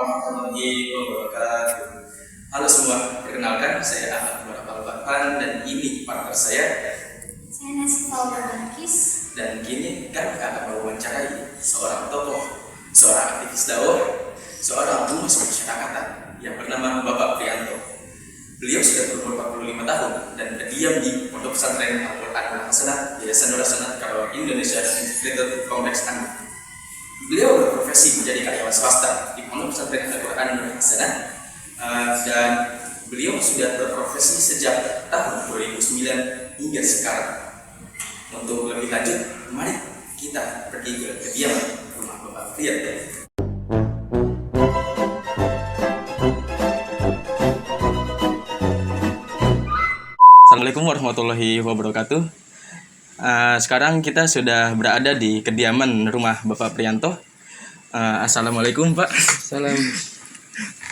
warahmatullahi wabarakatuh. Halo semua, perkenalkan saya Ahmad Muhammad dan ini partner saya. Saya Nasif Balkis. Dan kini kami akan mewawancarai seorang tokoh, seorang aktivis dakwah, seorang humas masyarakatan yang bernama Bapak Prianto. Beliau sudah berumur 45 tahun dan berdiam di Pondok Pesantren Al-Quran Al-Hasanah, Yayasan Nur Hasanah Karawang Indonesia Integrated Kompleks Anu. Beliau berprofesi menjadi karyawan swasta di Pondok Pesantren Al-Quran Al-Hasanah dan beliau sudah berprofesi sejak tahun 2009 hingga sekarang. Untuk lebih lanjut, mari kita pergi ke kediaman rumah Bapak Prianto. Assalamualaikum warahmatullahi wabarakatuh. Sekarang kita sudah berada di kediaman rumah Bapak Prianto. Assalamualaikum Pak. Salam.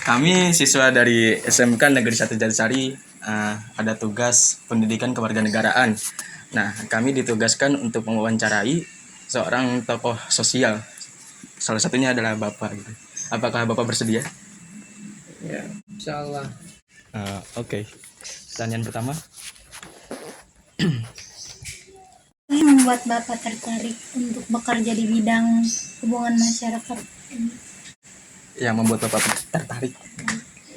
Kami siswa dari SMK Negeri 1 Jatisari, ada tugas pendidikan kewarganegaraan. Nah, kami ditugaskan untuk mewawancarai seorang tokoh sosial. Salah satunya adalah Bapak. Gitu. Apakah Bapak bersedia? Ya, insyaallah. Oke. Pertanyaan pertama. Apa yang membuat Bapak tertarik untuk bekerja di bidang hubungan masyarakat? Yang membuat Bapak tertarik?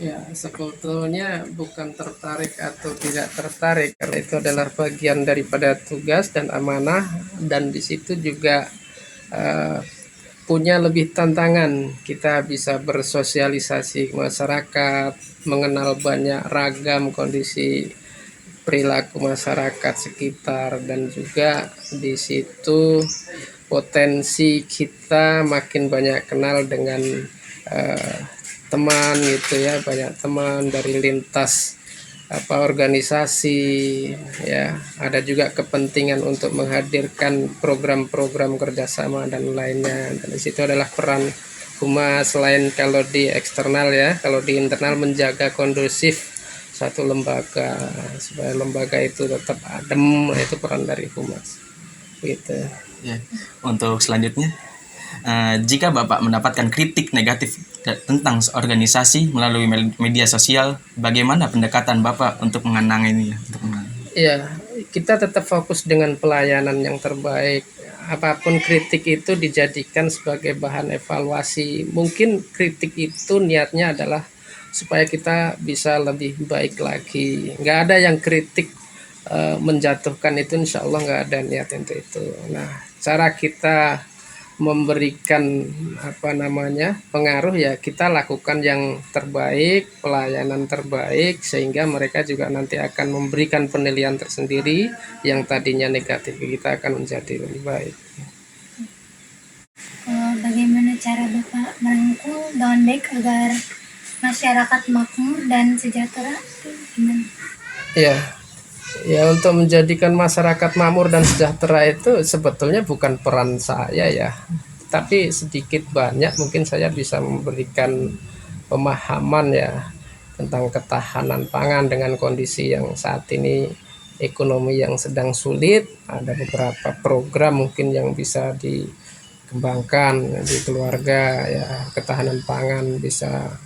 Ya, sebetulnya bukan tertarik atau tidak tertarik, karena itu adalah bagian daripada tugas dan amanah, dan di situ juga punya lebih tantangan. Kita bisa bersosialisasi ke masyarakat, mengenal banyak ragam kondisi perilaku masyarakat sekitar, dan juga di situ potensi kita makin banyak kenal dengan teman gitu ya, banyak teman dari lintas organisasi ya, ada juga kepentingan untuk menghadirkan program-program kerjasama dan lainnya, dan di situ adalah peran humas. Selain kalau di eksternal ya, kalau di internal menjaga kondusif satu lembaga supaya lembaga itu tetap adem, itu peran dari humas gitu ya. Untuk selanjutnya, jika Bapak mendapatkan kritik negatif tentang organisasi melalui media sosial, bagaimana pendekatan Bapak untuk mengenanginya? Ya, kita tetap fokus dengan pelayanan yang terbaik. Apapun kritik itu dijadikan sebagai bahan evaluasi. Mungkin kritik itu niatnya adalah supaya kita bisa lebih baik lagi. Nggak ada yang kritik menjatuhkan, itu insya Allah nggak ada niat untuk itu. Nah, cara kita memberikan pengaruh ya, kita lakukan yang terbaik, pelayanan terbaik, sehingga mereka juga nanti akan memberikan penilaian tersendiri. Yang tadinya negatif kita akan menjadi lebih baik. Bagaimana cara Bapak merangkul dengan baik agar masyarakat makmur dan sejahtera? Gimana? Ya, untuk menjadikan masyarakat makmur dan sejahtera itu sebetulnya bukan peran saya ya, tapi sedikit banyak mungkin saya bisa memberikan pemahaman ya tentang ketahanan pangan dengan kondisi yang saat ini ekonomi yang sedang sulit. Ada beberapa program mungkin yang bisa dikembangkan di keluarga ya, ketahanan pangan bisa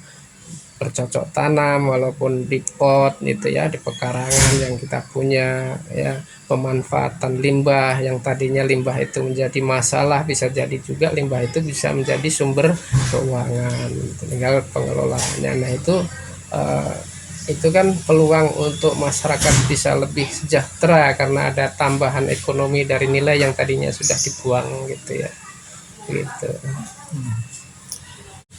bercocok tanam walaupun di pot gitu ya, di pekarangan yang kita punya ya, pemanfaatan limbah yang tadinya limbah itu menjadi masalah, bisa jadi juga limbah itu bisa menjadi sumber keuangan, tinggal pengelolaannya. Nah, itu kan peluang untuk masyarakat bisa lebih sejahtera karena ada tambahan ekonomi dari nilai yang tadinya sudah dibuang gitu ya, gitu.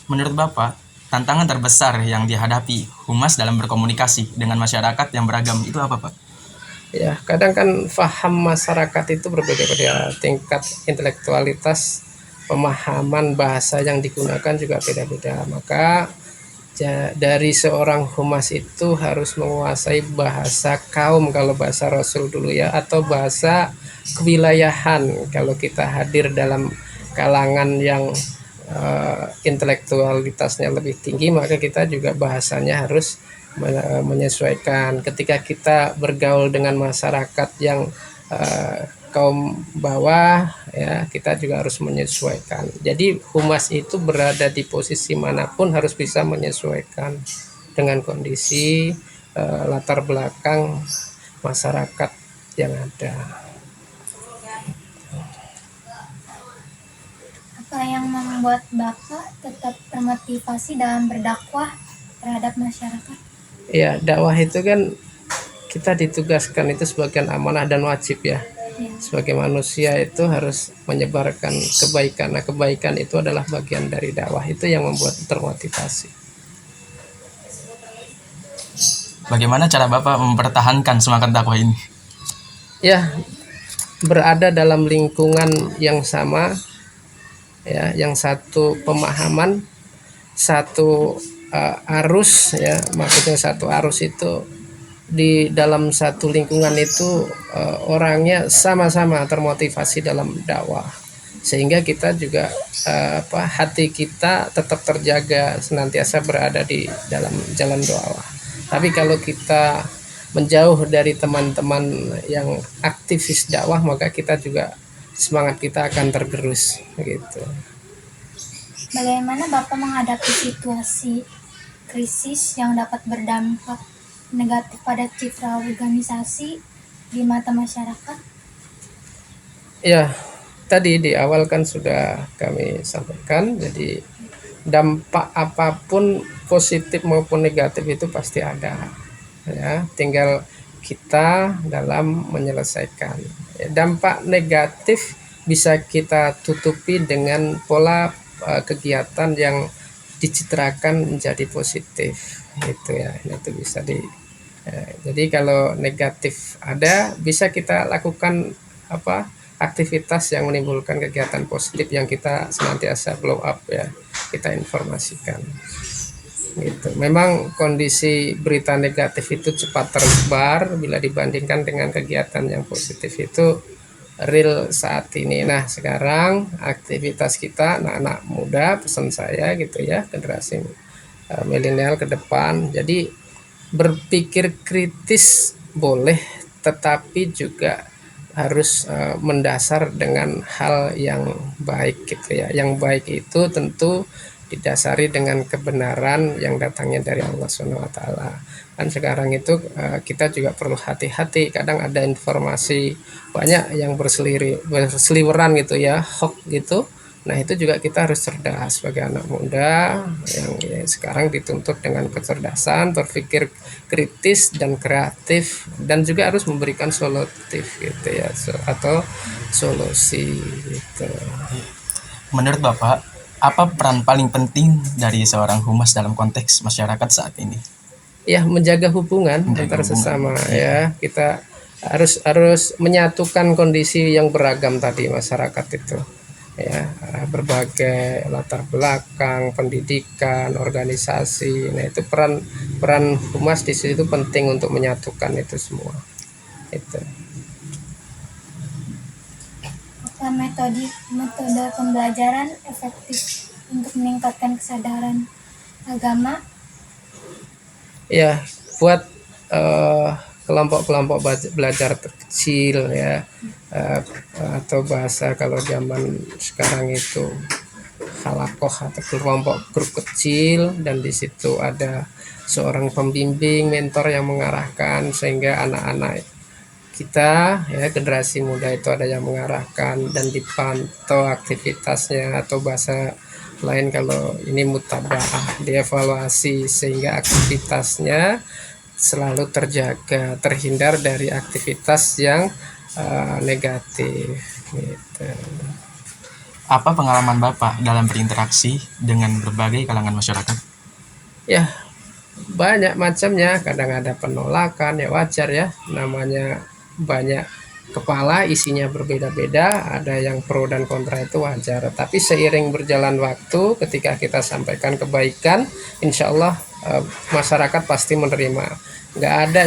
Menurut Bapak, tantangan terbesar yang dihadapi humas dalam berkomunikasi dengan masyarakat yang beragam itu apa, Pak? Ya, kadang kan paham masyarakat itu berbeda-beda, tingkat intelektualitas, pemahaman bahasa yang digunakan juga beda-beda. Maka dari seorang humas itu harus menguasai bahasa kaum kalau bahasa Rasul dulu ya, atau bahasa kewilayahan kalau kita hadir dalam kalangan yang intelektualitasnya lebih tinggi, maka kita juga bahasanya harus menyesuaikan. Ketika kita bergaul dengan masyarakat yang kaum bawah ya kita juga harus menyesuaikan. Jadi humas itu berada di posisi manapun harus bisa menyesuaikan dengan kondisi latar belakang masyarakat yang ada. Apa yang membuat Bapak tetap termotivasi dalam berdakwah terhadap masyarakat? Ya, dakwah itu kan kita ditugaskan itu sebagian amanah dan wajib ya. Ya. Sebagai manusia itu harus menyebarkan kebaikan. Nah, kebaikan itu adalah bagian dari dakwah. Itu yang membuat termotivasi. Bagaimana cara Bapak mempertahankan semangat dakwah ini? Ya, berada dalam lingkungan yang sama, ya, yang satu pemahaman, satu arus, ya, maksudnya satu arus itu di dalam satu lingkungan itu orangnya sama-sama termotivasi dalam dakwah, sehingga kita juga hati kita tetap terjaga senantiasa berada di dalam jalan dakwah. Tapi kalau kita menjauh dari teman-teman yang aktivis dakwah, maka kita juga semangat kita akan tergerus gitu. Bagaimana Bapak menghadapi situasi krisis yang dapat berdampak negatif pada citra organisasi di mata masyarakat? Ya, tadi di awal kan sudah kami sampaikan, jadi dampak apapun positif maupun negatif itu pasti ada, ya, tinggal kita dalam menyelesaikan. Ya, dampak negatif bisa kita tutupi dengan pola kegiatan yang dicitrakan menjadi positif, gitu ya. Itu bisa jadi kalau negatif ada, bisa kita lakukan aktivitas yang menimbulkan kegiatan positif yang kita senantiasa blow up, ya, kita informasikan gitu. Memang kondisi berita negatif itu cepat tersebar bila dibandingkan dengan kegiatan yang positif itu real saat ini. Nah, sekarang aktivitas kita anak-anak muda, pesan saya gitu ya, generasi milenial ke depan, jadi berpikir kritis boleh, tetapi juga harus mendasar dengan hal yang baik gitu ya. Yang baik itu tentu didasari dengan kebenaran yang datangnya dari Allah SWT. Kan sekarang itu kita juga perlu hati-hati, kadang ada informasi banyak yang berseliweran gitu ya, hoax gitu. Nah, itu juga kita harus cerdas sebagai anak muda yang sekarang dituntut dengan kecerdasan, berpikir kritis dan kreatif, dan juga harus memberikan solutif gitu ya, atau solusi gitu. Menurut Bapak, apa peran paling penting dari seorang humas dalam konteks masyarakat saat ini? Ya, menjaga hubungan antar sesama, ya. Kita harus menyatukan kondisi yang beragam tadi masyarakat itu, ya, berbagai latar belakang, pendidikan, organisasi. Nah, itu peran humas di situ penting untuk menyatukan itu semua. Itu. Apa metode pembelajaran efektif untuk meningkatkan kesadaran agama? Ya, buat kelompok-kelompok belajar terkecil, ya, atau bahasa kalau zaman sekarang itu halakoh atau kelompok grup kecil, dan di situ ada seorang pembimbing, mentor yang mengarahkan, sehingga anak-anak kita, ya, generasi muda itu ada yang mengarahkan dan dipantau aktivitasnya, atau bahasa lain kalau ini mutabaah, dievaluasi, sehingga aktivitasnya selalu terjaga, terhindar dari aktivitas yang negatif gitu. Apa pengalaman Bapak dalam berinteraksi dengan berbagai kalangan masyarakat? Ya, banyak macamnya, kadang ada penolakan, ya wajar ya, namanya banyak kepala, isinya berbeda-beda, ada yang pro dan kontra, itu wajar. Tapi seiring berjalan waktu, ketika kita sampaikan kebaikan, insya Allah masyarakat pasti menerima. Nggak ada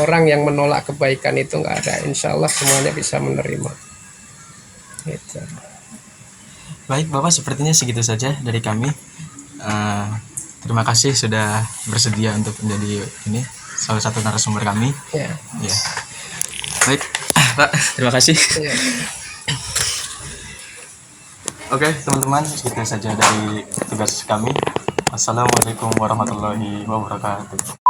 orang yang menolak kebaikan, itu nggak ada. Insya Allah semuanya bisa menerima gitu. Baik Bapak, sepertinya segitu saja dari kami. Terima kasih sudah bersedia untuk menjadi ini salah satu narasumber kami. Ya. Ya. Baik, Pak, terima kasih. Ya. Oke, teman-teman, itu saja dari tugas kami. Assalamualaikum warahmatullahi wabarakatuh.